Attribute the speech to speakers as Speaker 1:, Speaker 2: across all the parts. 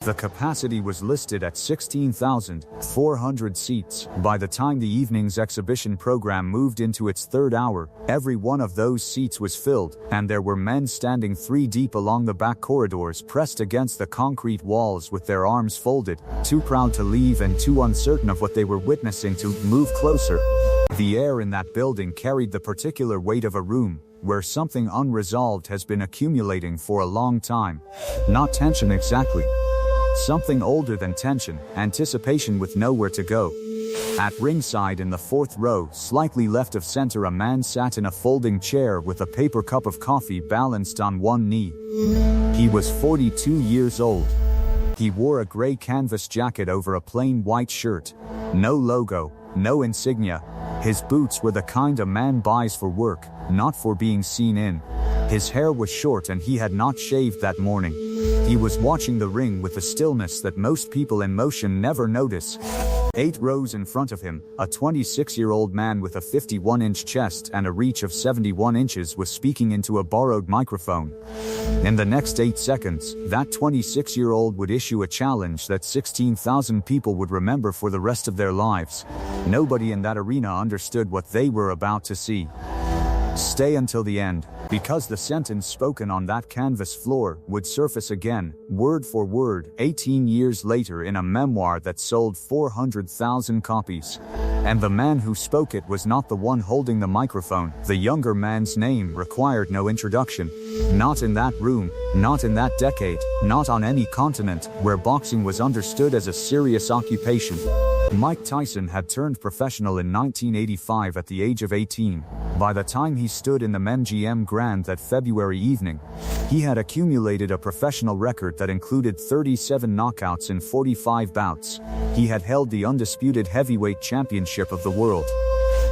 Speaker 1: The capacity was listed at 16,400 seats. By the time the evening's exhibition program moved into its third hour, every one of those seats was filled, and there were men standing 3 deep along the back corridors, pressed against the concrete walls with their arms folded, too proud to leave and too uncertain of what they were witnessing to move closer. The air in that building carried the particular weight of a room where something unresolved has been accumulating for a long time. Not tension exactly. Something older than tension, anticipation with nowhere to go. At ringside in the 4th row, slightly left of center, a man sat in a folding chair with a paper cup of coffee balanced on one knee. He was 42 years old. He wore a gray canvas jacket over a plain white shirt. No logo, no insignia. His boots were the kind a man buys for work, not for being seen in. His hair was short and he had not shaved that morning. He was watching the ring with a stillness that most people in motion never notice. 8 rows in front of him, a 26-year-old man with a 51-inch chest and a reach of 71 inches was speaking into a borrowed microphone. In the next 8 seconds, that 26-year-old would issue a challenge that 16,000 people would remember for the rest of their lives. Nobody in that arena understood what they were about to see. Stay until the end, because the sentence spoken on that canvas floor would surface again, word for word, 18 years later in a memoir that sold 400,000 copies. And the man who spoke it was not the one holding the microphone. The younger man's name required no introduction. Not in that room, not in that decade, not on any continent where boxing was understood as a serious occupation. Mike Tyson had turned professional in 1985 at the age of 18. By the time he stood in the MGM Grand that February evening, he had accumulated a professional record that included 37 knockouts in 45 bouts. He had held the undisputed heavyweight championship of the world.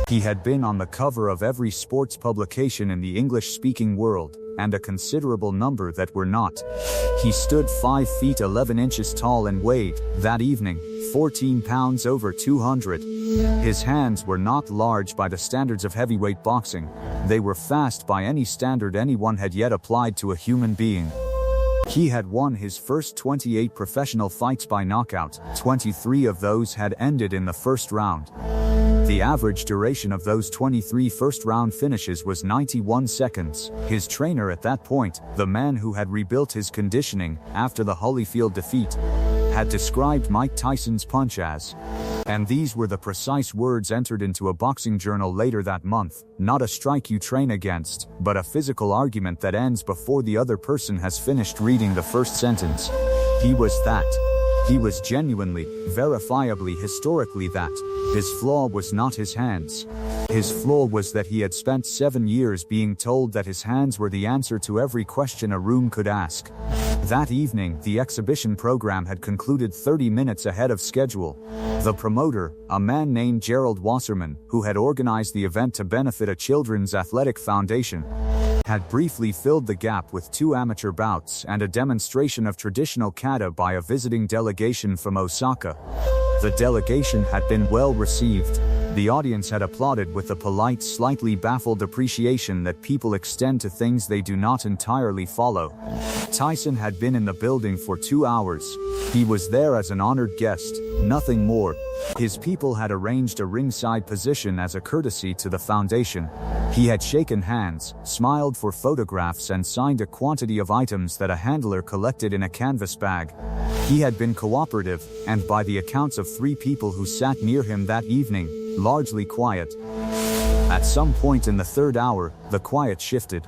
Speaker 1: He had been on the cover of every sports publication in the English-speaking world, and a considerable number that were not. He stood 5 feet 11 inches tall and weighed, that evening, 14 pounds over 200. His hands were not large by the standards of heavyweight boxing. They were fast by any standard anyone had yet applied to a human being. He had won his first 28 professional fights by knockout. 23 of those had ended in the first round. The average duration of those 23 first-round finishes was 91 seconds. His trainer at that point, the man who had rebuilt his conditioning after the Holyfield defeat, had described Mike Tyson's punch as, and these were the precise words entered into a boxing journal later that month, not a strike you train against, but a physical argument that ends before the other person has finished reading the first sentence. He was that. He was genuinely, verifiably, historically that. His flaw was not his hands. His flaw was that he had spent 7 years being told that his hands were the answer to every question a room could ask. That evening, the exhibition program had concluded 30 minutes ahead of schedule. The promoter, a man named Gerald Wasserman, who had organized the event to benefit a children's athletic foundation, had briefly filled the gap with 2 amateur bouts and a demonstration of traditional kata by a visiting delegation from Osaka. The delegation had been well received. The audience had applauded with the polite, slightly baffled appreciation that people extend to things they do not entirely follow. Tyson had been in the building for 2 hours. He was there as an honored guest, nothing more. His people had arranged a ringside position as a courtesy to the foundation. He had shaken hands, smiled for photographs, and signed a quantity of items that a handler collected in a canvas bag. He had been cooperative, and by the accounts of 3 people who sat near him that evening, largely quiet. At some point in the 3rd hour, the quiet shifted.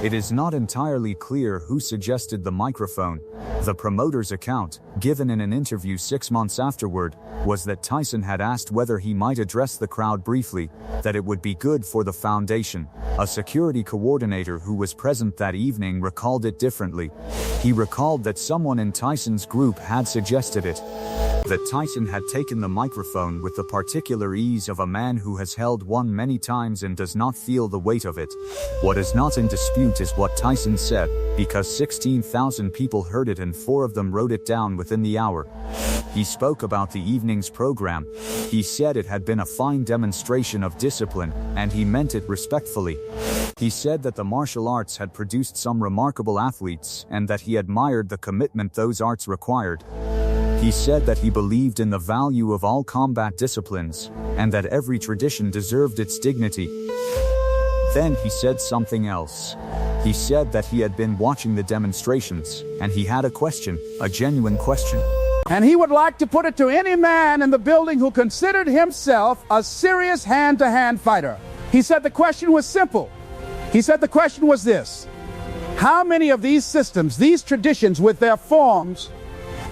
Speaker 1: It is not entirely clear who suggested the microphone. The promoter's account, given in an interview 6 months afterward, was that Tyson had asked whether he might address the crowd briefly, that it would be good for the foundation. A security coordinator who was present that evening recalled it differently. He recalled that someone in Tyson's group had suggested it. That Tyson had taken the microphone with the particular ease of a man who has held one many times and does not feel the weight of it. What is not in dispute attempt is what Tyson said, because 16,000 people heard it and 4 of them wrote it down within the hour. He spoke about the evening's program. He said it had been a fine demonstration of discipline, and he meant it respectfully. He said that the martial arts had produced some remarkable athletes, and that he admired the commitment those arts required. He said that he believed in the value of all combat disciplines, and that every tradition deserved its dignity. Then he said something else. He said that he had been watching the demonstrations, and he had a question, a genuine question.
Speaker 2: And he would like to put it to any man in the building who considered himself a serious hand-to-hand fighter. He said the question was simple. He said the question was this: how many of these systems, these traditions with their forms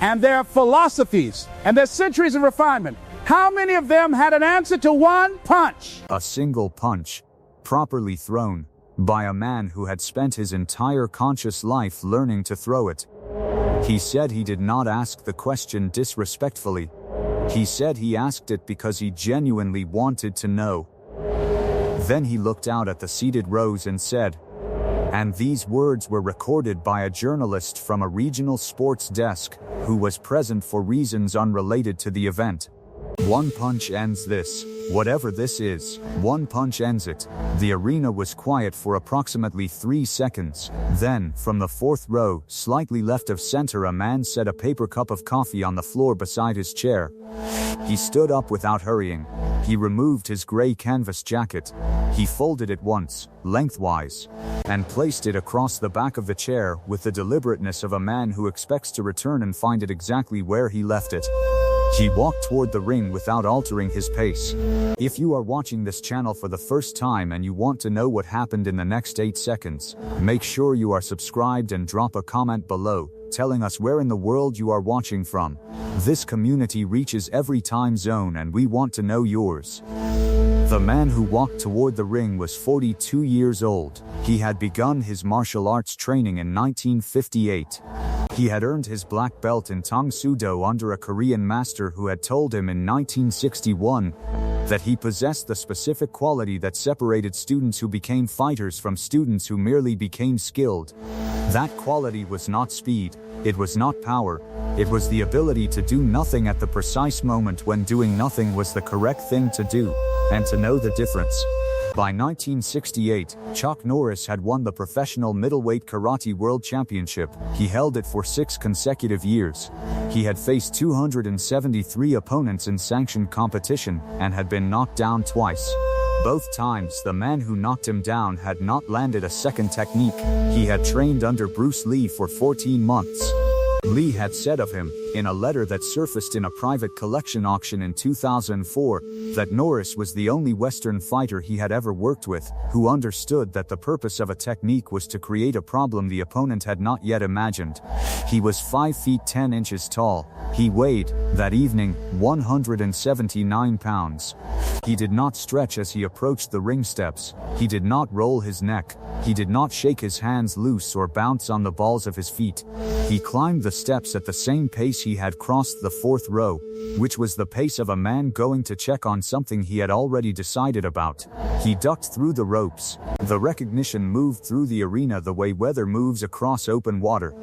Speaker 2: and their philosophies and their centuries of refinement, how many of them had an answer to one punch?
Speaker 1: A single punch, properly thrown, by a man who had spent his entire conscious life learning to throw it. He said he did not ask the question disrespectfully. He said he asked it because he genuinely wanted to know. Then he looked out at the seated rows and said, and these words were recorded by a journalist from a regional sports desk who was present for reasons unrelated to the event. One punch ends this. Whatever this is, one punch ends it. The arena was quiet for approximately 3 seconds. Then, from the 4th row, slightly left of center, a man set a paper cup of coffee on the floor beside his chair. He stood up without hurrying. He removed his gray canvas jacket. He folded it once, lengthwise, and placed it across the back of the chair with the deliberateness of a man who expects to return and find it exactly where he left it. He walked toward the ring without altering his pace. If you are watching this channel for the first time and you want to know what happened in the next 8 seconds, make sure you are subscribed and drop a comment below, telling us where in the world you are watching from. This community reaches every time zone and we want to know yours. The man who walked toward the ring was 42 years old. He had begun his martial arts training in 1958. He had earned his black belt in Tang Soo Do under a Korean master who had told him in 1961 that he possessed the specific quality that separated students who became fighters from students who merely became skilled. That quality was not speed, it was not power, it was the ability to do nothing at the precise moment when doing nothing was the correct thing to do, and to know the difference. By 1968, Chuck Norris had won the professional middleweight karate world championship. He held it for 6 consecutive years. He had faced 273 opponents in sanctioned competition and had been knocked down twice. Both times, the man who knocked him down had not landed a second technique. He had trained under Bruce Lee for 14 months. Lee had said of him, in a letter that surfaced in a private collection auction in 2004, that Norris was the only Western fighter he had ever worked with who understood that the purpose of a technique was to create a problem the opponent had not yet imagined. He was 5 feet 10 inches tall. He weighed, that evening, 179 pounds. He did not stretch as he approached the ring steps. He did not roll his neck. He did not shake his hands loose or bounce on the balls of his feet. He climbed the steps at the same pace he had crossed the 4th row, which was the pace of a man going to check on something he had already decided about. He ducked through the ropes. The recognition moved through the arena the way weather moves across open water.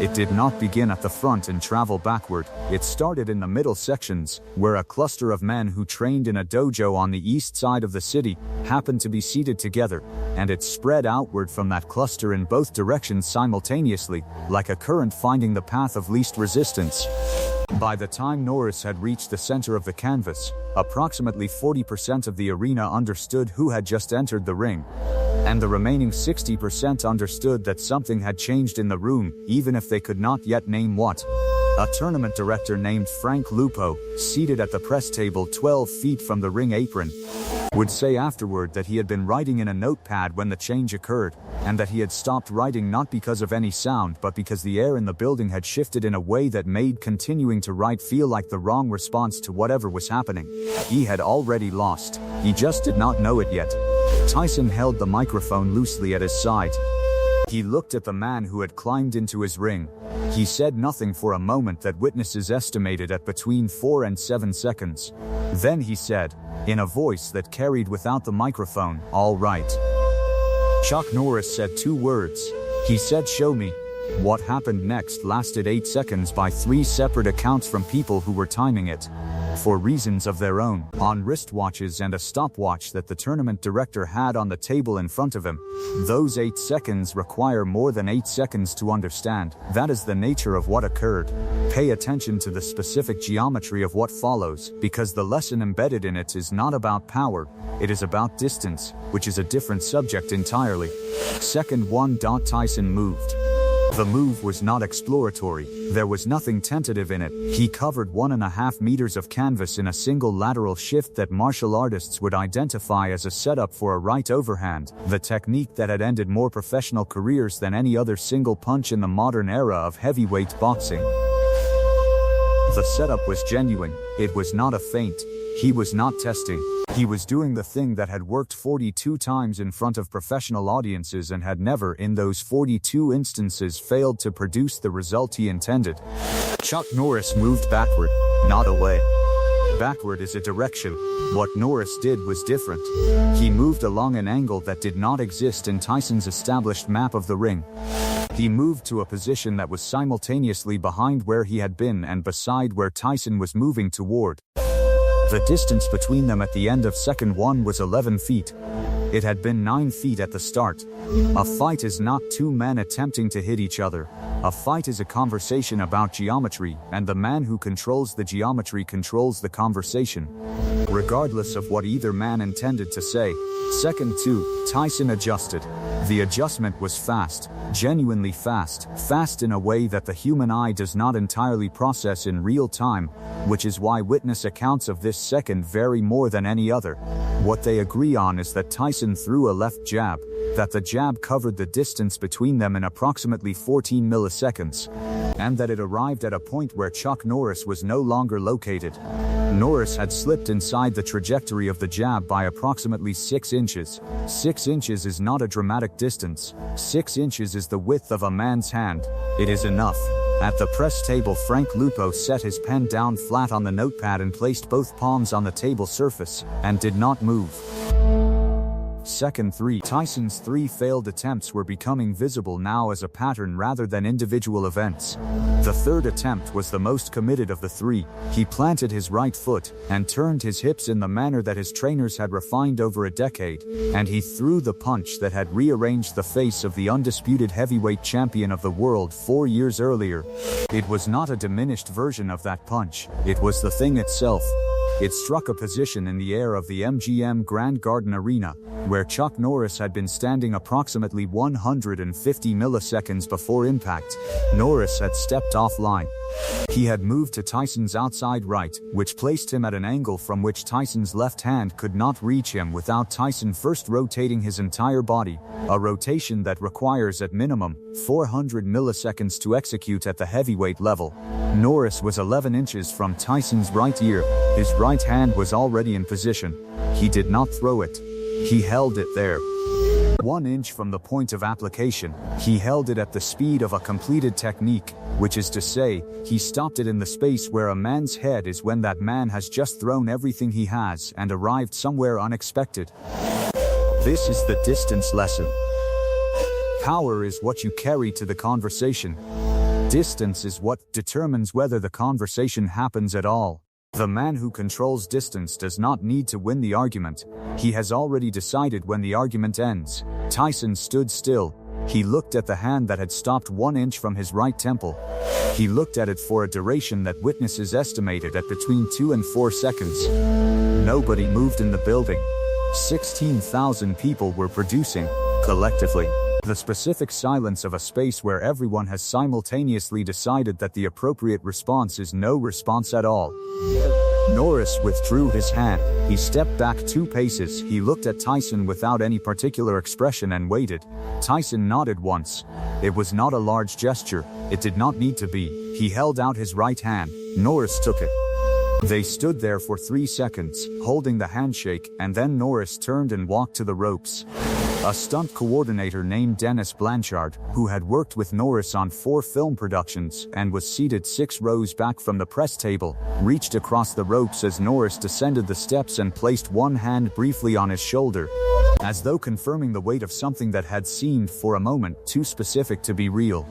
Speaker 1: It did not begin at the front and travel backward. It started in the middle sections, where a cluster of men who trained in a dojo on the east side of the city happened to be seated together, and it spread outward from that cluster in both directions simultaneously, like a current finding the path of least resistance. By the time Norris had reached the center of the canvas, approximately 40% of the arena understood who had just entered the ring, and the remaining 60% understood that something had changed in the room, even if they could not yet name what. A tournament director named Frank Lupo, seated at the press table 12 feet from the ring apron, would say afterward that he had been writing in a notepad when the change occurred, and that he had stopped writing not because of any sound but because the air in the building had shifted in a way that made continuing to write feel like the wrong response to whatever was happening. He had already lost. He just did not know it yet. Tyson held the microphone loosely at his side. He looked at the man who had climbed into his ring. He said nothing for a moment that witnesses estimated at between 4 and 7 seconds. Then he said, in a voice that carried without the microphone, "All right." Chuck Norris said 2 words. He said, "Show me." What happened next lasted 8 seconds by 3 separate accounts from people who were timing it, for reasons of their own, on wristwatches and a stopwatch that the tournament director had on the table in front of him. Those 8 seconds require more than 8 seconds to understand. That is the nature of what occurred. Pay attention to the specific geometry of what follows, because the lesson embedded in it is not about power, it is about distance, which is a different subject entirely. Second 1. Tyson moved. The move was not exploratory. There was nothing tentative in it. He covered 1.5 meters of canvas in a single lateral shift that martial artists would identify as a setup for a right overhand, the technique that had ended more professional careers than any other single punch in the modern era of heavyweight boxing. The setup was genuine. It was not a feint. He was not testing. He was doing the thing that had worked 42 times in front of professional audiences and had never, in those 42 instances, failed to produce the result he intended. Chuck Norris moved backward, not away. Backward is a direction. What Norris did was different. He moved along an angle that did not exist in Tyson's established map of the ring. He moved to a position that was simultaneously behind where he had been and beside where Tyson was moving toward. The distance between them at the end of second 1 was 11 feet. It had been 9 feet at the start. A fight is not 2 men attempting to hit each other. A fight is a conversation about geometry, and the man who controls the geometry controls the conversation, regardless of what either man intended to say. Second 2, Tyson adjusted. The adjustment was fast, genuinely fast, fast in a way that the human eye does not entirely process in real time, which is why witness accounts of this second vary more than any other. What they agree on is that Tyson threw a left jab, that the jab covered the distance between them in approximately 14 milliseconds, and that it arrived at a point where Chuck Norris was no longer located. Norris had slipped inside the trajectory of the jab by approximately 6 inches. 6 inches is not a dramatic distance. 6 inches is the width of a man's hand. It is enough. At the press table, Frank Lupo set his pen down flat on the notepad and placed both palms on the table surface, and did not move. Second 3. Tyson's 3 failed attempts were becoming visible now as a pattern rather than individual events. The third attempt was the most committed of the 3. He planted his right foot, and turned his hips in the manner that his trainers had refined over a decade, and he threw the punch that had rearranged the face of the undisputed heavyweight champion of the world 4 years earlier. It was not a diminished version of that punch. It was the thing itself. It struck a position in the air of the MGM Grand Garden Arena, where Chuck Norris had been standing approximately 150 milliseconds before impact. Norris had stepped offline. He had moved to Tyson's outside right, which placed him at an angle from which Tyson's left hand could not reach him without Tyson first rotating his entire body, a rotation that requires at minimum 400 milliseconds to execute at the heavyweight level. Norris was 11 inches from Tyson's right ear. His right hand was already in position. He did not throw it. He held it there. 1 inch from the point of application, he held it at the speed of a completed technique, which is to say, he stopped it in the space where a man's head is when that man has just thrown everything he has and arrived somewhere unexpected. This is the distance lesson. Power is what you carry to the conversation. Distance is what determines whether the conversation happens at all. The man who controls distance does not need to win the argument. He has already decided when the argument ends. Tyson stood still. He looked at the hand that had stopped 1 inch from his right temple. He looked at it for a duration that witnesses estimated at between 2 and 4 seconds. Nobody moved in the building. 16,000 people were producing, collectively. The specific silence of a space where everyone has simultaneously decided that the appropriate response is no response at all. Norris withdrew his hand. He stepped back 2 paces. He looked at Tyson without any particular expression and waited. Tyson nodded once. It was not a large gesture. It did not need to be. He held out his right hand. Norris took it. They stood there for 3 seconds, holding the handshake, and then Norris turned and walked to the ropes. A stunt coordinator named Dennis Blanchard, who had worked with Norris on 4 film productions and was seated 6 rows back from the press table, reached across the ropes as Norris descended the steps and placed one hand briefly on his shoulder, as though confirming the weight of something that had seemed for a moment too specific to be real.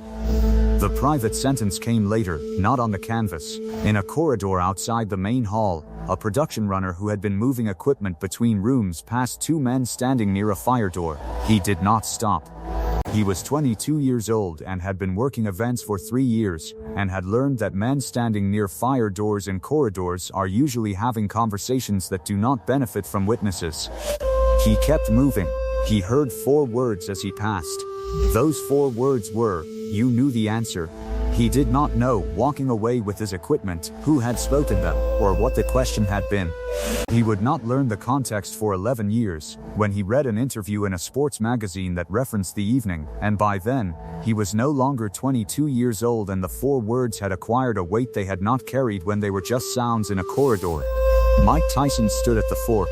Speaker 1: The private sentence came later, not on the canvas. In a corridor outside the main hall, a production runner who had been moving equipment between rooms passed 2 men standing near a fire door. He did not stop. He was 22 years old and had been working events for 3 years, and had learned that men standing near fire doors in corridors are usually having conversations that do not benefit from witnesses. He kept moving. He heard 4 words as he passed. Those 4 words were, "You knew the answer." He did not know, walking away with his equipment, who had spoken them, or what the question had been. He would not learn the context for 11 years, when he read an interview in a sports magazine that referenced the evening, and by then, he was no longer 22 years old and the 4 words had acquired a weight they had not carried when they were just sounds in a corridor. Mike Tyson stood at the fork.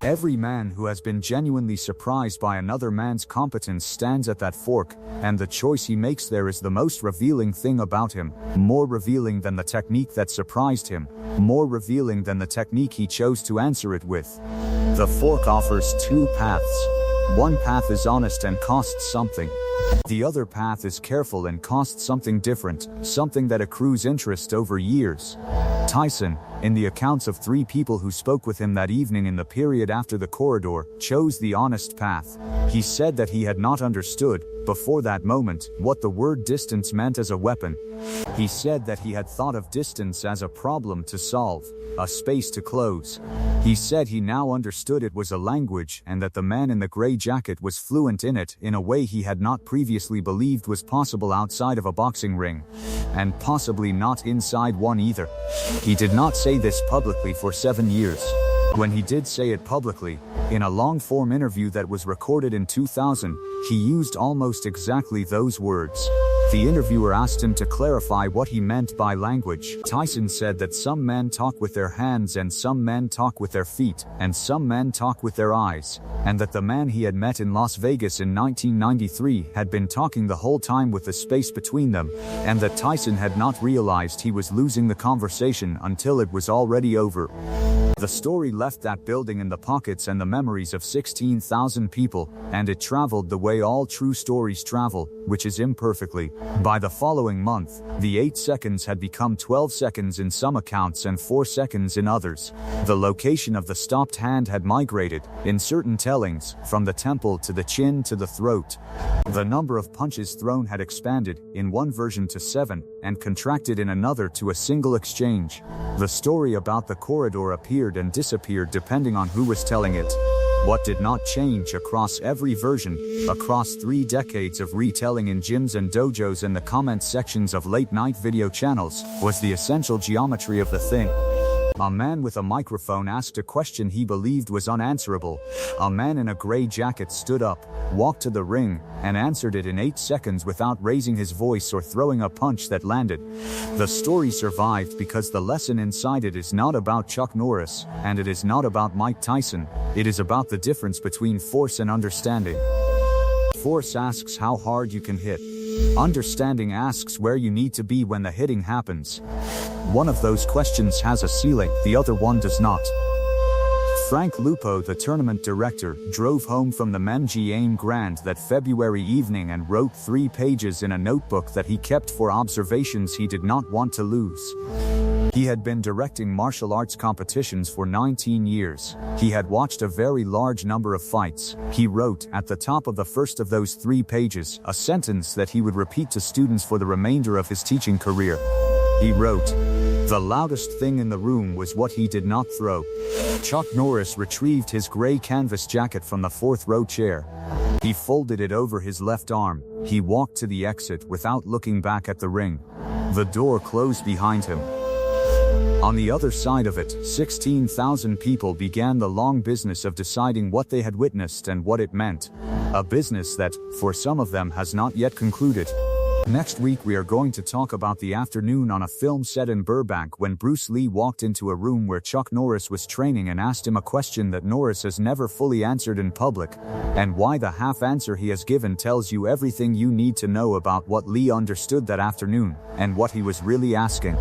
Speaker 1: Every man who has been genuinely surprised by another man's competence stands at that fork, and the choice he makes there is the most revealing thing about him, more revealing than the technique that surprised him, more revealing than the technique he chose to answer it with. The fork offers 2 paths. One path is honest and costs something. The other path is careful and costs something different, something that accrues interest over years. Tyson, in the accounts of 3 people who spoke with him that evening in the period after the corridor, chose the honest path. He said that he had not understood, before that moment, what the word distance meant as a weapon. He said that he had thought of distance as a problem to solve, a space to close. He said he now understood it was a language and that the man in the gray jacket was fluent in it in a way he had not previously believed was possible outside of a boxing ring. And possibly not inside one either. He did not say this publicly for 7 years. When he did say it publicly, in a long-form interview that was recorded in 2000, he used almost exactly those words. The interviewer asked him to clarify what he meant by language. Tyson said that some men talk with their hands and some men talk with their feet, and some men talk with their eyes, and that the man he had met in Las Vegas in 1993 had been talking the whole time with the space between them, and that Tyson had not realized he was losing the conversation until it was already over. The story left that building in the pockets and the memories of 16,000 people, and it traveled the way all true stories travel, which is imperfectly. By the following month, the 8 seconds had become 12 seconds in some accounts and 4 seconds in others. The location of the stopped hand had migrated, in certain tellings, from the temple to the chin to the throat. The number of punches thrown had expanded, in one version to 7, and contracted in another to a single exchange. The story about the corridor appeared and disappeared depending on who was telling it. What did not change across every version, across 3 decades of retelling in gyms and dojos and the comment sections of late-night video channels, was the essential geometry of the thing. A man with a microphone asked a question he believed was unanswerable. A man in a gray jacket stood up, walked to the ring, and answered it in 8 seconds without raising his voice or throwing a punch that landed. The story survived because the lesson inside it is not about Chuck Norris, and it is not about Mike Tyson. It is about the difference between force and understanding. Force asks how hard you can hit. Understanding asks where you need to be when the hitting happens. One of those questions has a ceiling, the other one does not. Frank Lupo, the tournament director, drove home from the MGM Grand that February evening and wrote 3 pages in a notebook that he kept for observations he did not want to lose. He had been directing martial arts competitions for 19 years. He had watched a very large number of fights. He wrote, at the top of the first of those 3 pages, a sentence that he would repeat to students for the remainder of his teaching career. He wrote, "The loudest thing in the room was what he did not throw." Chuck Norris retrieved his gray canvas jacket from the 4th row chair. He folded it over his left arm. He walked to the exit without looking back at the ring. The door closed behind him. On the other side of it, 16,000 people began the long business of deciding what they had witnessed and what it meant. A business that, for some of them, has not yet concluded. Next week we are going to talk about the afternoon on a film set in Burbank when Bruce Lee walked into a room where Chuck Norris was training and asked him a question that Norris has never fully answered in public, and why the half answer he has given tells you everything you need to know about what Lee understood that afternoon, and what he was really asking.